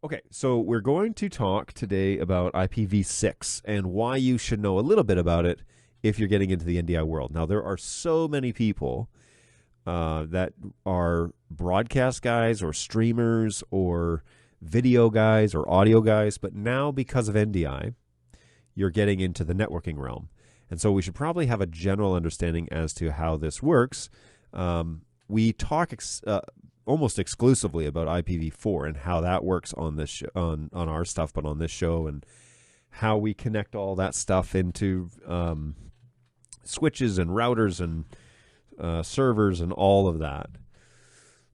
Okay, so we're going to talk today about IPv6 and why you should know a little bit about it if you're getting into the NDI world. Now, there are so many people that are broadcast guys or streamers or video guys or audio guys, but now because of NDI, you're getting into the networking realm. And so we should probably have a general understanding as to how this works. We talk almost exclusively about IPv4 and how that works on this on our stuff, but on this show, and how we connect all that stuff into switches and routers and servers and all of that.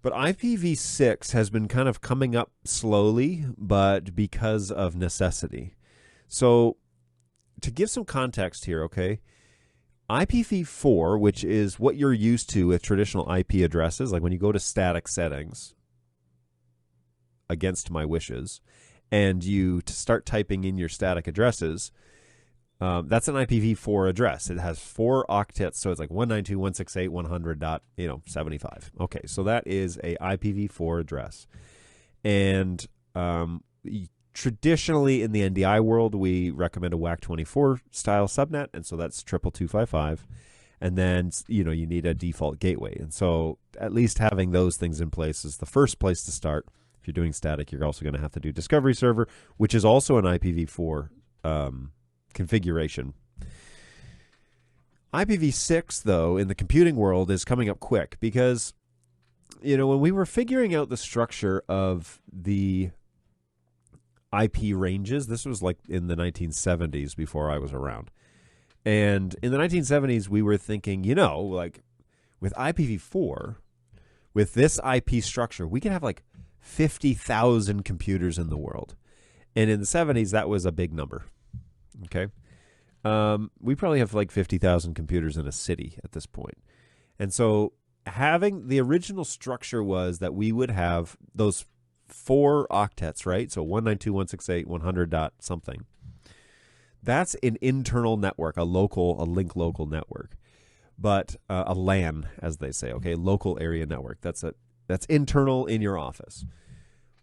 But IPv6 has been kind of coming up slowly, but because of necessity. So to give some context here, okay, IPv4, which is what you're used to with traditional IP addresses, like when you go to static settings, against my wishes, and you start typing in your static addresses, that's an IPv4 address. It has 4 octets, so it's like 192.168.100.75. Okay, so that is a IPv4 address. And traditionally in the NDI world, we recommend a WAC24 style subnet, and so that's 22255. And then, you need a default gateway. And so at least having those things in place is the first place to start. If you're doing static, you're also going to have to do discovery server, which is also an IPv4 configuration. IPv6, though, in the computing world is coming up quick because, when we were figuring out the structure of the IP ranges, this was like in the 1970s before I was around. And in the 1970s, we were thinking, like with IPv4, with this IP structure, we could have like 50,000 computers in the world. And in the 70s, that was a big number. Okay. We probably have like 50,000 computers in a city at this point. And so having the original structure was that we would have those 4 octets, right? So 192.168.100 dot something. That's an internal network, a link local network, but a LAN, as they say, okay, local area network. That's internal in your office.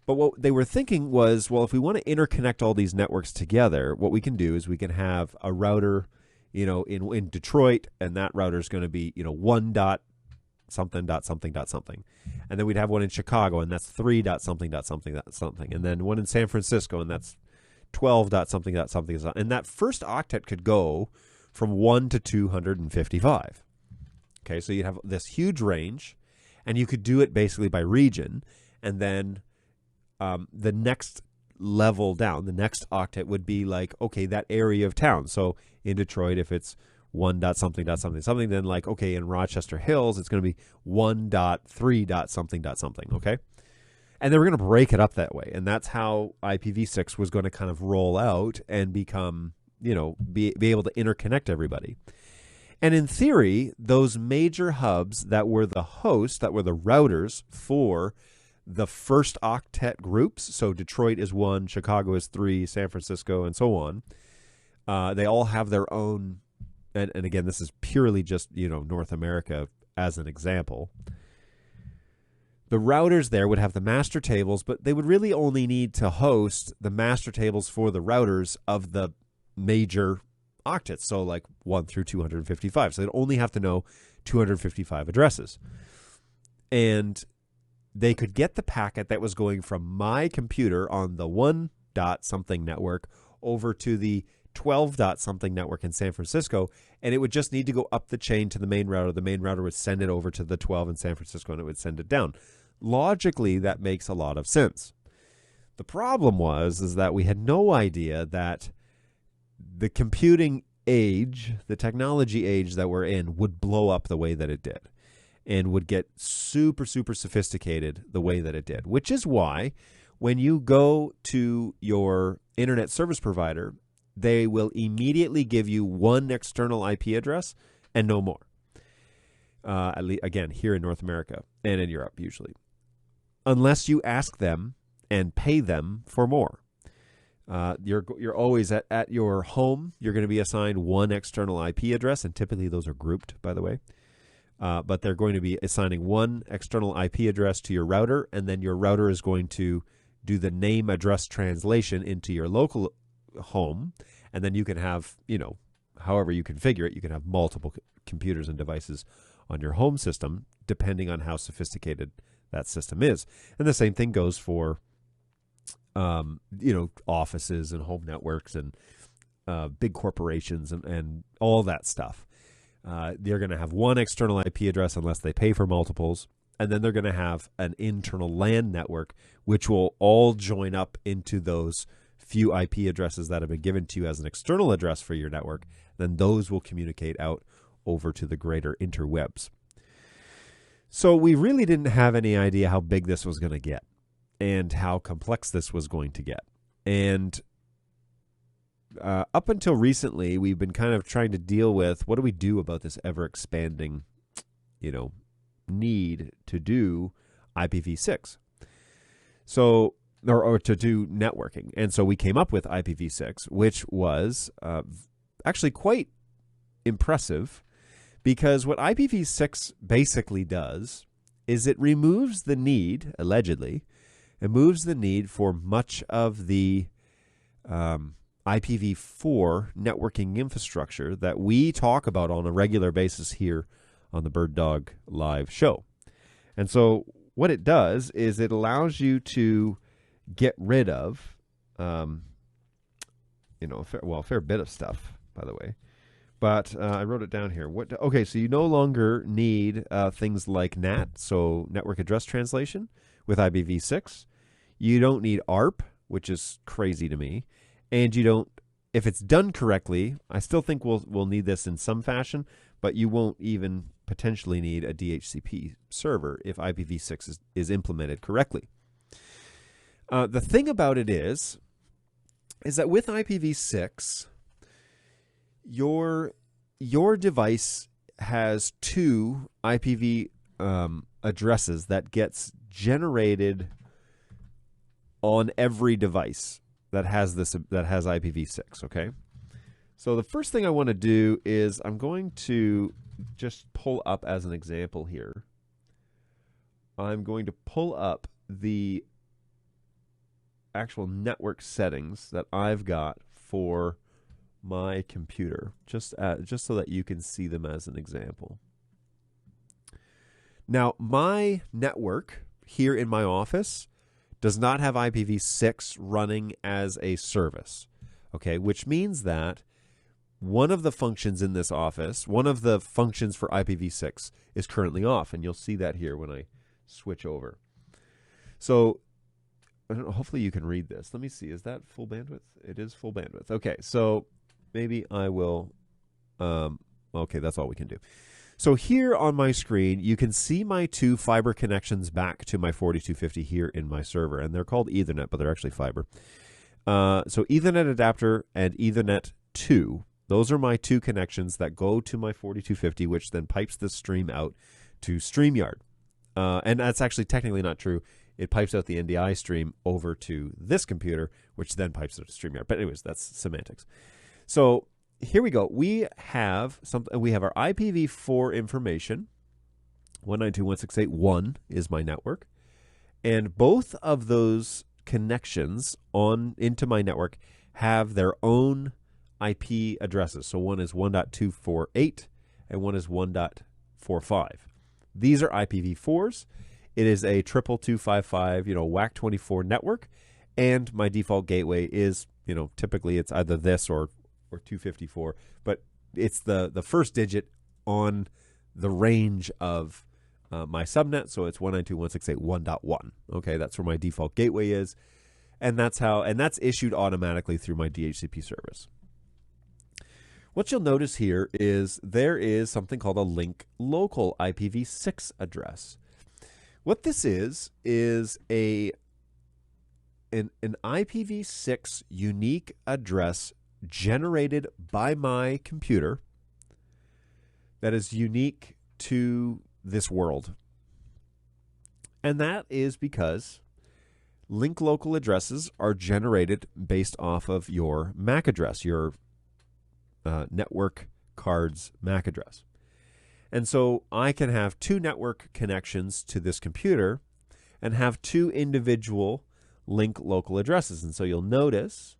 But what they were thinking was, well, if we want to interconnect all these networks together, what we can do is we can have a router, in Detroit, and that router is going to be, 1 dot something dot something dot something. And then we'd have one in Chicago, and that's 3 dot something dot something dot something. And then one in San Francisco, and that's 12 dot something dot something. And that first octet could go from 1 to 255. Okay, so you'd have this huge range, and you could do it basically by region. And then the next level down, the next octet would be like, okay, that area of town. So in Detroit, if it's 1 dot something dot something something, then like, okay, in Rochester Hills, it's going to be 1 dot 3 dot something dot something, okay? And then we're going to break it up that way. And that's how IPv6 was going to kind of roll out and become, be able to interconnect everybody. And in theory, those major hubs that were the hosts, that were the routers for the first octet groups, so Detroit is 1, Chicago is 3, San Francisco, and so on, they all have their own. And again, this is purely just, North America as an example. The routers there would have the master tables, but they would really only need to host the master tables for the routers of the major octets, so like 1 through 255. So they'd only have to know 255 addresses. And they could get the packet that was going from my computer on the 1 dot something network over to the 12 dot something network in San Francisco, and it would just need to go up the chain to the main router. The main router would send it over to the 12 in San Francisco, and it would send it down. Logically, that makes a lot of sense. The problem is that we had no idea that the computing age, the technology age that we're in, would blow up the way that it did and would get super, super sophisticated the way that it did, which is why when you go to your internet service provider, they will immediately give you one external IP address and no more. At least, again, here in North America and in Europe usually, unless you ask them and pay them for more. You're always at your home. You're going to be assigned one external IP address, and typically those are grouped, by the way. But they're going to be assigning one external IP address to your router, and then your router is going to do the name address translation into your local home, and then you can have, however you configure it, you can have multiple computers and devices on your home system, depending on how sophisticated that system is. And the same thing goes for, offices and home networks and big corporations and all that stuff. They're going to have one external IP address unless they pay for multiples. And then they're going to have an internal LAN network, which will all join up into those few IP addresses that have been given to you as an external address for your network. Then those will communicate out over to the greater interwebs. So we really didn't have any idea how big this was going to get and how complex this was going to get. And up until recently, we've been kind of trying to deal with, what do we do about this ever-expanding, need to do IPv6? So, or to do networking. And so we came up with IPv6, which was actually quite impressive, because what IPv6 basically does is it removes the need, allegedly, it moves the need for much of the IPv4 networking infrastructure that we talk about on a regular basis here on the BirdDog live show. And so what it does is it allows you to get rid of, a fair bit of stuff, by the way. But I wrote it down here. Okay, so you no longer need things like NAT, so network address translation, with IPv6. You don't need ARP, which is crazy to me. And you don't, if it's done correctly, I still think we'll need this in some fashion, but you won't even potentially need a DHCP server if IPv6 is implemented correctly. The thing about it is that with IPv6, your device has two IPv addresses that gets generated on every device that has IPv6. Okay, so the first thing I want to do is I'm going to just pull up, as an example here, I'm going to pull up the actual network settings that I've got for my computer, just so that you can see them as an example. Now, my network here in my office does not have IPv6 running as a service, okay, which means that one of the functions in this office, one of the functions for IPv6 is currently off, and you'll see that here when I switch over. So I don't know, hopefully you can read this. Let me see. Is that full bandwidth? It is full bandwidth. Okay, so maybe I will, okay, that's all we can do. So here on my screen, you can see my two fiber connections back to my 4250 here in my server, and they're called Ethernet, but they're actually fiber. So Ethernet adapter and Ethernet 2, those are my two connections that go to my 4250, which then pipes the stream out to StreamYard. And that's actually technically not true. It pipes out the NDI stream over to this computer, which then pipes it to StreamYard. But anyways, that's semantics. So here we go. We have our IPv4 information. 192.168.1 is my network, and both of those connections into my network have their own IP addresses. So one is 1.248 and one is 1.45. These are IPv4s. It is a 22255, WAC24 network, and my default gateway is, typically it's either this or 254, but it's the first digit on the range of my subnet, so it's 192.168.1.1. Okay, that's where my default gateway is, and that's issued automatically through my DHCP service. What you'll notice here is there is something called a link local IPv6 address. What this is an IPv6 unique address generated by my computer that is unique to this world. And that is because link local addresses are generated based off of your MAC address, your network card's MAC address. And so I can have two network connections to this computer and have two individual link local addresses. And so you'll notice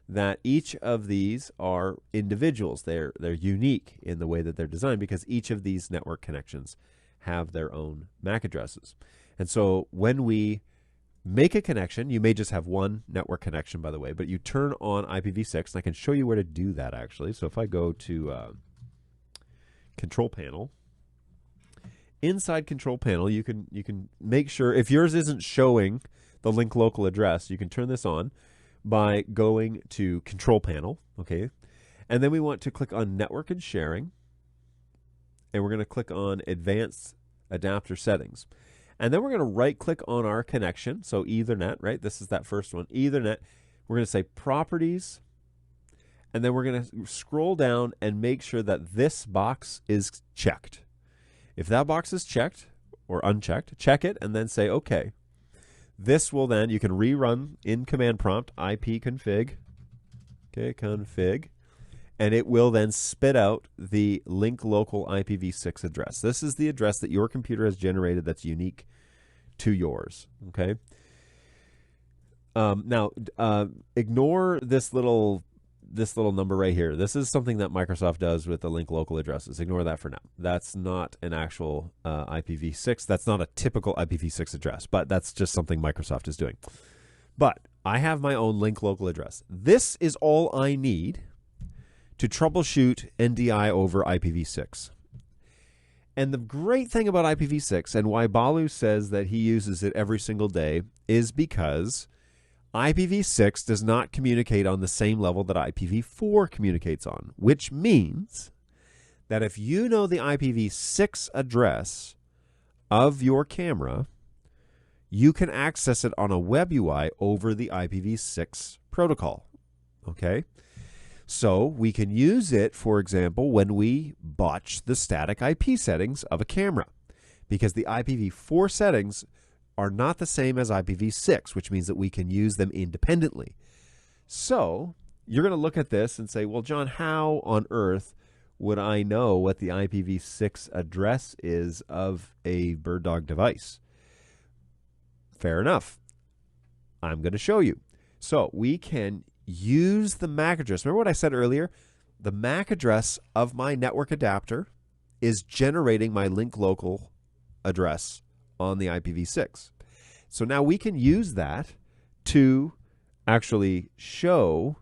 that each of these are individuals. They're unique in the way that they're designed because each of these network connections have their own MAC addresses. And so when we make a connection, you may just have one network connection, by the way, but you turn on IPv6, and I can show you where to do that, actually. So if I go to Control Panel, inside Control Panel, you can make sure, if yours isn't showing the link local address, you can turn this on by going to Control Panel, okay? And then we want to click on Network and Sharing, and we're going to click on Advanced Adapter Settings. And then we're going to right-click on our connection, so Ethernet, right? This is that first one, Ethernet. We're going to say Properties, and then we're going to scroll down and make sure that this box is checked. If that box is checked or unchecked, check it and then say OK. This will then, you can rerun in command prompt ipconfig, okay, config, and it will then spit out the link local IPv6 address. This is the address that your computer has generated that's unique to yours, okay? Now, ignore this little number right here. This is something that Microsoft does with the link local addresses. Ignore that for now. That's not an actual IPv6. That's not a typical IPv6 address, but that's just something Microsoft is doing. But I have my own link local address. This is all I need to troubleshoot NDI over IPv6. And the great thing about IPv6 and why Balu says that he uses it every single day is because IPv6 does not communicate on the same level that IPv4 communicates on, which means that if you know the IPv6 address of your camera, you can access it on a web UI over the IPv6 protocol, okay? So we can use it, for example, when we botch the static IP settings of a camera, because the IPv4 settings are not the same as IPv6, which means that we can use them independently. So you're going to look at this and say, well, John, how on earth would I know what the IPv6 address is of a BirdDog device? Fair enough. I'm going to show you. So we can use the MAC address. Remember what I said earlier? The MAC address of my network adapter is generating my link local address on the IPv6. So now we can use that to actually show,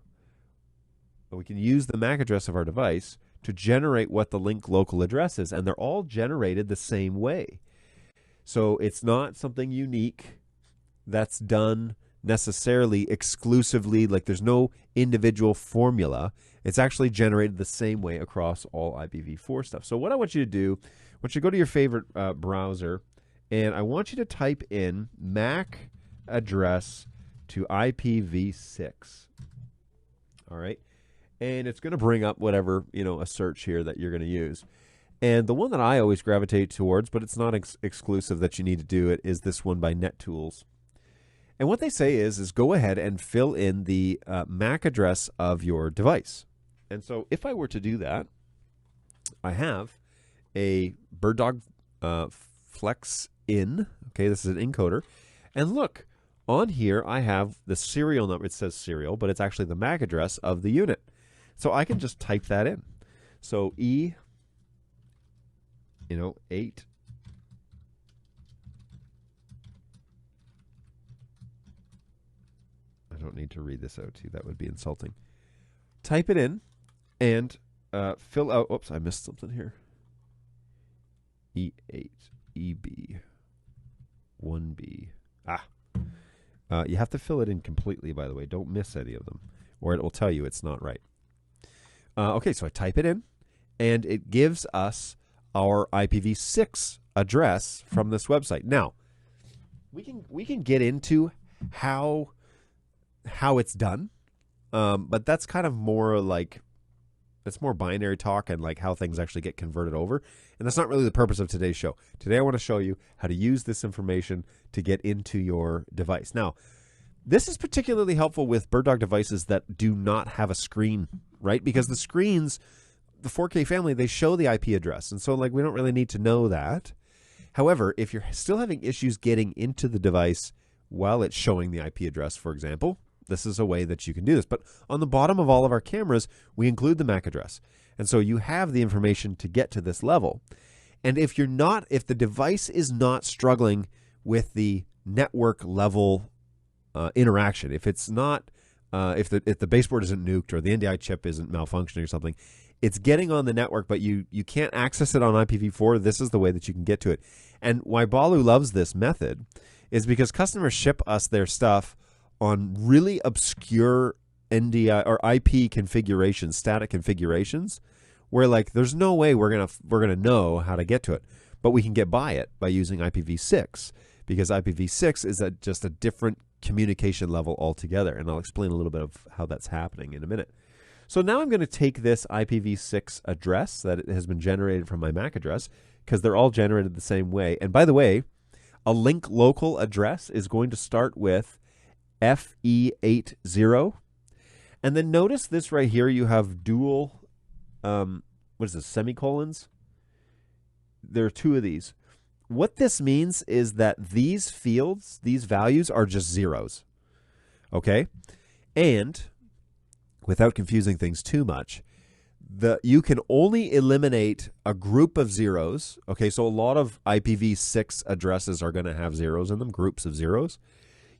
we can use the MAC address of our device to generate what the link local address is, and they're all generated the same way. So it's not something unique that's done necessarily exclusively, like there's no individual formula. It's actually generated the same way across all IPv4 stuff. So what I want you to do, I want you to go to your favorite browser, and I want you to type in MAC address to IPv6. All right. And it's going to bring up whatever, a search here that you're going to use. And the one that I always gravitate towards, but it's not exclusive that you need to do it, is this one by NetTools. And what they say is go ahead and fill in the MAC address of your device. And so if I were to do that, I have a BirdDog Flex in. Okay, this is an encoder. And look, on here I have the serial number. It says serial, but it's actually the MAC address of the unit. So I can just type that in. So E, 8. I don't need to read this out to you. That would be insulting. Type it in and fill out. Oops, I missed something here. E8, EB, 1B. You have to fill it in completely, by the way. Don't miss any of them, or it will tell you it's not right. Okay, so I type it in, and it gives us our IPv6 address from this website. Now, we can get into how it's done, but that's kind of more like, it's more binary talk and like how things actually get converted over. And that's not really the purpose of today's show. Today I want to show you how to use this information to get into your device. Now, this is particularly helpful with BirdDog devices that do not have a screen, right? Because the screens, the 4K family, they show the IP address. And so like we don't really need to know that. However, if you're still having issues getting into the device while it's showing the IP address, for example. This is a way that you can do this. But on the bottom of all of our cameras, we include the MAC address. And so you have the information to get to this level. And if the device is not struggling with the network level interaction, if it's not, if the baseboard isn't nuked or the NDI chip isn't malfunctioning or something, it's getting on the network, but you can't access it on IPv4. This is the way that you can get to it. And why Balu loves this method is because customers ship us their stuff on really obscure NDI or IP configurations, static configurations, where like there's no way we're gonna know how to get to it, but we can get by it by using IPv6, because IPv6 is just a different communication level altogether, and I'll explain a little bit of how that's happening in a minute. So now I'm going to take this IPv6 address that has been generated from my MAC address, because they're all generated the same way. And by the way, a link local address is going to start with FE80. And then notice this right here, you have dual, what is this, semicolons? There are two of these. What this means is that these fields, these values are just zeros, okay? And without confusing things too much, you can only eliminate a group of zeros, okay? So a lot of IPv6 addresses are going to have zeros in them, groups of zeros.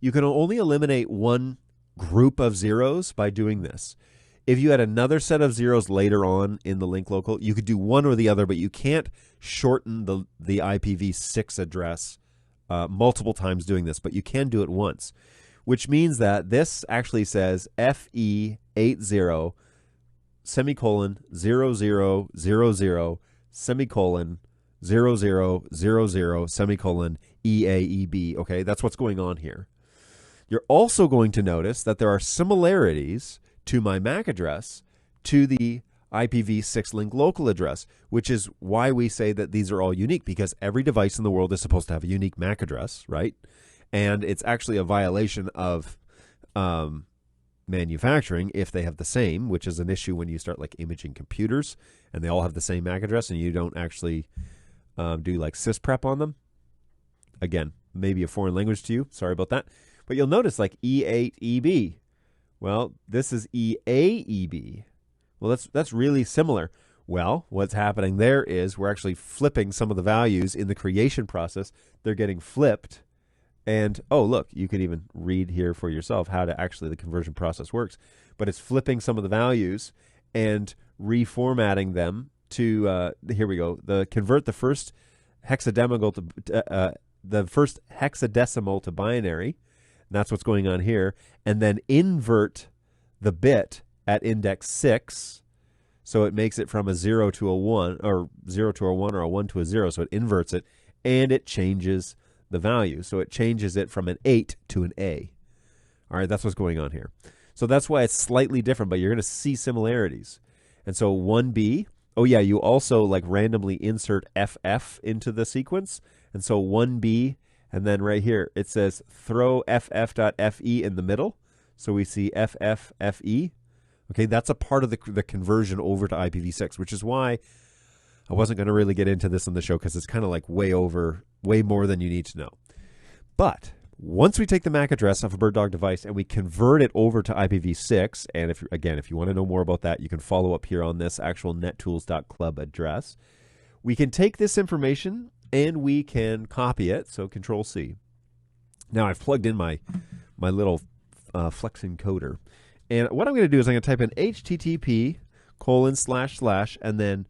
You can only eliminate one group of zeros by doing this. If you had another set of zeros later on in the link local, you could do one or the other, but you can't shorten the IPv6 address multiple times doing this, but you can do it once, which means that this actually says FE80 semicolon 0000 semicolon 0000 semicolon EAEB. Okay, that's what's going on here. You're also going to notice that there are similarities to my MAC address to the IPv6 link local address, which is why we say that these are all unique, because every device in the world is supposed to have a unique MAC address, right? And it's actually a violation of manufacturing if they have the same, which is an issue when you start like imaging computers and they all have the same MAC address and you don't actually do like sysprep on them. Again, maybe a foreign language to you. Sorry about that. But you'll notice like E8EB. Well, this is EAEB. Well, that's really similar. Well, what's happening there is we're actually flipping some of the values in the creation process. They're getting flipped. And, oh, look, you can even read here for yourself how to actually the conversion process works. But it's flipping some of the values and reformatting them to, here we go, convert the first hexadecimal to binary. And that's what's going on here. And then invert the bit at index 6. So it makes it from a 0 to a 1, or 0 to a 1, or a 1 to a 0. So it inverts it, and it changes the value. So it changes it from an 8 to an A. All right, that's what's going on here. So that's why it's slightly different, but you're going to see similarities. And so 1B, oh yeah, you also like randomly insert FF into the sequence. And so 1B, and then right here, it says throw ff.fe in the middle. So we see FFFE. Okay, that's a part of the conversion over to IPv6, which is why I wasn't going to really get into this on the show, because it's kind of like way more than you need to know. But once we take the MAC address of a BirdDog device and we convert it over to IPv6, and if you want to know more about that, you can follow up here on this actual nettools.club address. We can take this information and we can copy it, so Control-C. Now I've plugged in my little Flex encoder. And what I'm going to do is I'm going to type in http:// and then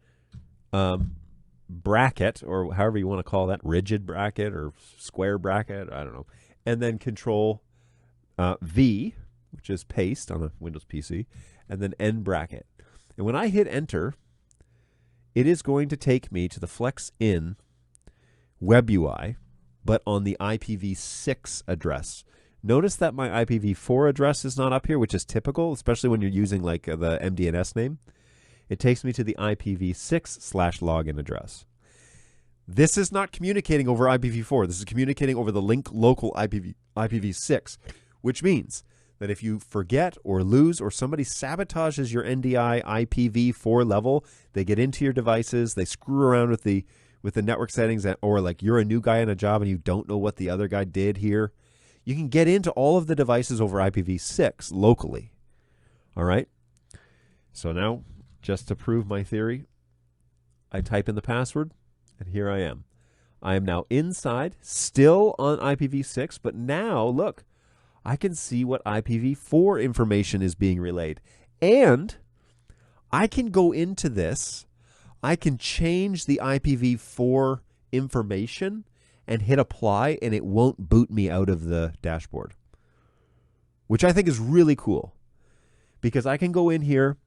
bracket, or however you want to call that, rigid bracket or square bracket, I don't know. And then Control V, which is paste on a Windows PC, and then end bracket. And when I hit enter, it is going to take me to the FlexIn web UI, but on the IPv6 address. Notice that my IPv4 address is not up here, which is typical, especially when you're using like the MDNS name. It takes me to the IPv6/login address. This is not communicating over IPv4. This is communicating over the link local IPv6, which means that if you forget or lose or somebody sabotages your NDI IPv4 level, they get into your devices, they screw around with the network settings, or like you're a new guy in a job and you don't know what the other guy did here, you can get into all of the devices over IPv6 locally. All right? So now, just to prove my theory, I type in the password, and here I am. I am now inside, still on IPv6, but now, look, I can see what IPv4 information is being relayed. And I can go into this, I can change the IPv4 information and hit apply, and it won't boot me out of the dashboard, which I think is really cool, because I can go in here,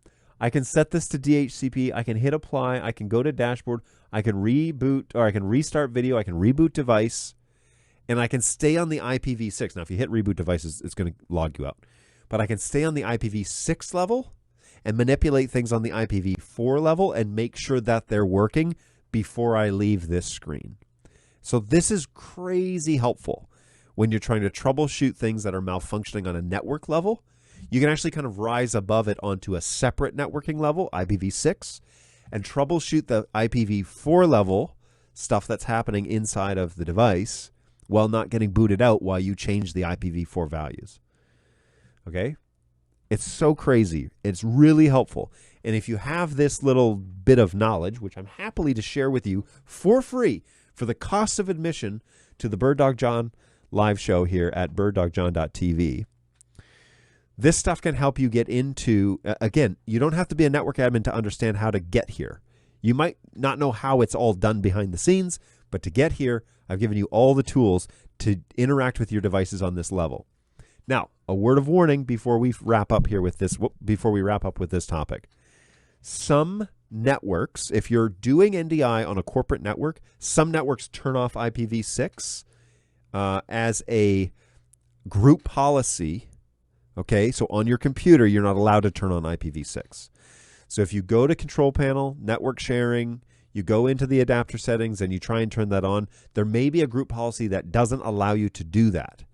I can set this to DHCP, I can hit apply, I can go to dashboard, I can reboot, or I can restart video, I can reboot device, and I can stay on the IPv6. Now, if you hit reboot devices, it's going to log you out. But I can stay on the IPv6 level and manipulate things on the IPv4 level and make sure that they're working before I leave this screen. So this is crazy helpful when you're trying to troubleshoot things that are malfunctioning on a network level. You can actually kind of rise above it onto a separate networking level, IPv6, and troubleshoot the IPv4 level stuff that's happening inside of the device while not getting booted out while you change the IPv4 values. Okay? It's so crazy. It's really helpful. And if you have this little bit of knowledge, which I'm happily to share with you for free for the cost of admission to the BirdDog John live show here at birddogjohn.tv, this stuff can help you get into, again, you don't have to be a network admin to understand how to get here. You might not know how it's all done behind the scenes, but to get here, I've given you all the tools to interact with your devices on this level. Now, a word of warning before we wrap up here with this, topic. Some networks, if you're doing NDI on a corporate network, some networks turn off IPv6 as a group policy. Okay, so on your computer, you're not allowed to turn on IPv6. So if you go to Control Panel, Network Sharing, you go into the adapter settings and you try and turn that on, there may be a group policy that doesn't allow you to do that.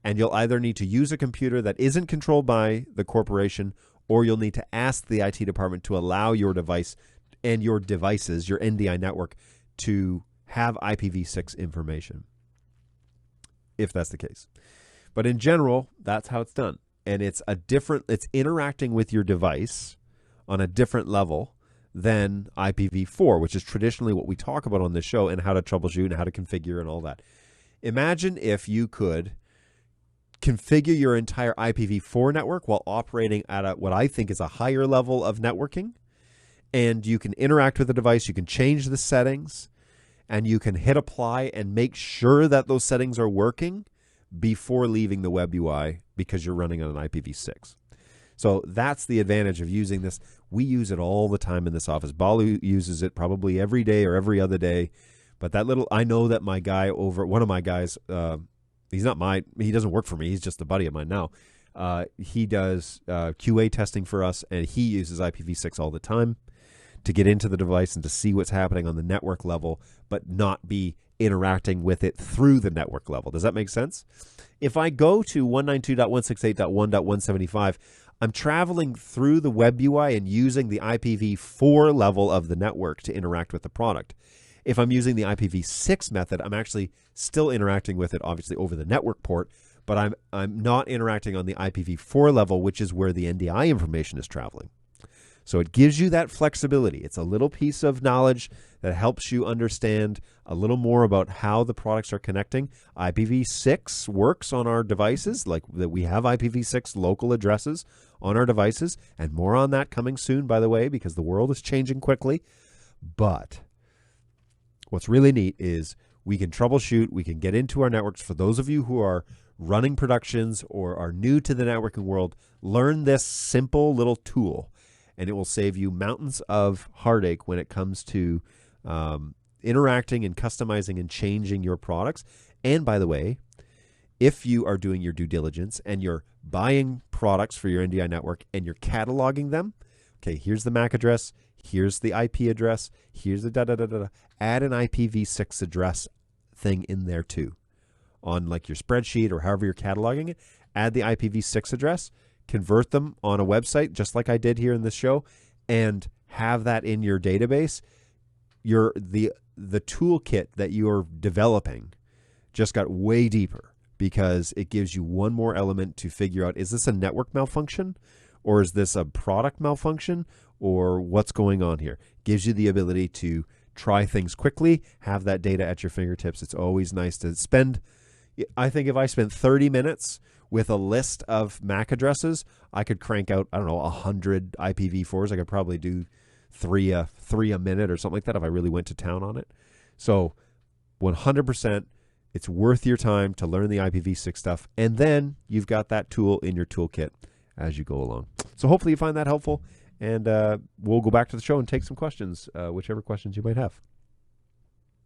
And you'll either need to use a computer that isn't controlled by the corporation, or you'll need to ask the IT department to allow your device and your devices, your NDI network, to have IPv6 information, if that's the case. But in general, that's how it's done. And it's interacting with your device on a different level than IPv4, which is traditionally what we talk about on this show, and how to troubleshoot and how to configure and all that. Imagine if you could configure your entire IPv4 network while operating at what I think is a higher level of networking, and you can interact with the device, you can change the settings, and you can hit apply and make sure that those settings are working before leaving the web UI because you're running on an IPv6. So that's the advantage of using this. We use it all the time in this office. Balu uses it probably every day or every other day. But I know that my guy one of my guys, he doesn't work for me. He's just a buddy of mine now. He does QA testing for us, and he uses IPv6 all the time to get into the device and to see what's happening on the network level, but not be interacting with it through the network level. Does that make sense? If I go to 192.168.1.175, I'm traveling through the web UI and using the IPv4 level of the network to interact with the product. If I'm using the IPv6 method, I'm actually still interacting with it, obviously, over the network port, but I'm not interacting on the IPv4 level, which is where the NDI information is traveling. So it gives you that flexibility. It's a little piece of knowledge that helps you understand a little more about how the products are connecting. IPv6 works on our devices, like that we have IPv6 local addresses on our devices, and more on that coming soon, by the way, because the world is changing quickly. But what's really neat is we can troubleshoot, we can get into our networks. For those of you who are running productions or are new to the networking world, learn this simple little tool, and it will save you mountains of heartache when it comes to interacting and customizing and changing your products. And by the way, if you are doing your due diligence and you're buying products for your NDI network and you're cataloging them, okay, here's the MAC address, here's the IP address, here's the da-da-da-da-da. Add an IPv6 address thing in there too. On like your spreadsheet or however you're cataloging it, add the IPv6 address, convert them on a website, just like I did here in this show, and have that in your database. The toolkit that you're developing just got way deeper because it gives you one more element to figure out, is this a network malfunction, or is this a product malfunction, or what's going on here? Gives you the ability to try things quickly, have that data at your fingertips. It's always nice to spend. I think if I spent 30 minutes with a list of MAC addresses, I could crank out, I don't know, 100 IPv4s. I could probably do three a minute or something like that if I really went to town on it. So 100%, it's worth your time to learn the IPv6 stuff, and then you've got that tool in your toolkit as you go along. So hopefully you find that helpful, and we'll go back to the show and take some questions, whichever questions you might have.